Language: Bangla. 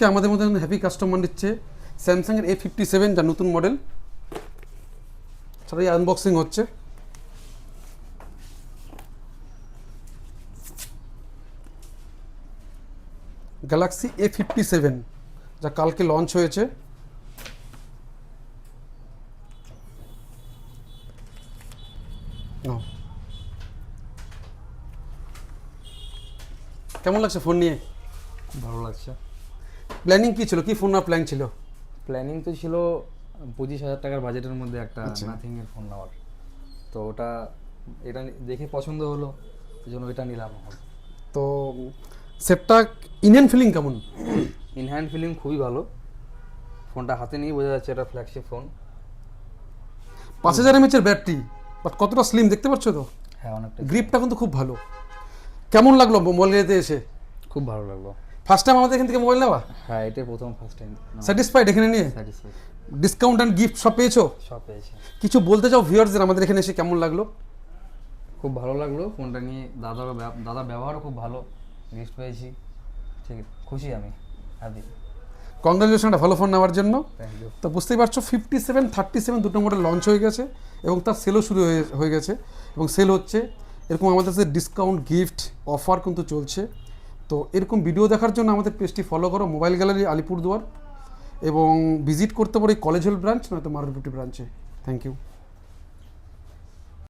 কে আমাদের মধ্যে হ্যাপি কাস্টমার নিচ্ছে স্যামসাংয়ের A57 যা নতুন মডেল, সেটাই আনবক্সিং হচ্ছে। গ্যালাক্সি A57 যা কালকে লঞ্চ হয়েছে। কেমন লাগছে ফোন নিয়ে? খুব ভালো লাগছে। প্ল্যানিং কি ছিল, কি ফোন আর প্ল্যান ছিল? প্ল্যানিং তো ছিল 25,000 টাকার বাজেটের মধ্যে একটা আচ্ছা। নাথিংয়ের ফোন নেওয়ার, তো ওটা এটা দেখে পছন্দ হলো, এই জন্য এটা নিলাম এখন। তো সেটটা ইন্ডিয়ান ফিলিং কেমন? ইন হ্যান্ড ফিলিং খুবই ভালো, ফোনটা হাতে নিয়ে বোঝা যাচ্ছে এটা flagship phone. 5000 mAh battery, but কতটা স্লিম দেখতে পাচ্ছ তো? হ্যাঁ অনেকটা। গ্রিপটা কিন্তু খুব ভালো। কেমন লাগলো মোবাইলতে এসে? খুব ভালো লাগলো। ফার্স্ট টাইম আমাদের এখান থেকে মোবাইল নেওয়া? হ্যাঁ এটাই প্রথম ফার্স্ট টাইম। স্যাটিসফাইড এখানে নিয়ে? স্যাটিসফাইড। ডিসকাউন্ট অ্যান্ড গিফট সব পেয়েছো? সব পেয়েছে। কিছু বলতে চাও ভিউয়ার্সদের আমাদের এখানে এসে কেমন লাগলো? খুব ভালো লাগলো ফোনটা নিয়ে, দাদার ব্যবহারও খুব ভালো, গিফট পেয়েছি, ঠিক খুশি আমি, হ্যাপি। কংগ্রাচুলেশন একটা ভালো ফোন নেওয়ার জন্য। Thank you. তো বুঝতেই পারছো 57, 37 দুটো মডেল লঞ্চ হয়ে গেছে এবং তার সেলও শুরু হয়ে গেছে এবং সেল হচ্ছে। এরকম আমাদের কাছে ডিসকাউন্ট গিফট অফার কিন্তু চলছে। তো এরকম ভিডিও দেখার জন্য আমাদের পেজটি ফলো করো, মোবাইল গ্যালারি আলিপুরদুয়ার, এবং ভিজিট করতে পারো এই কলেজ হল ব্রাঞ্চ নয়তো মারুতি ব্রাঞ্চে। Thank you.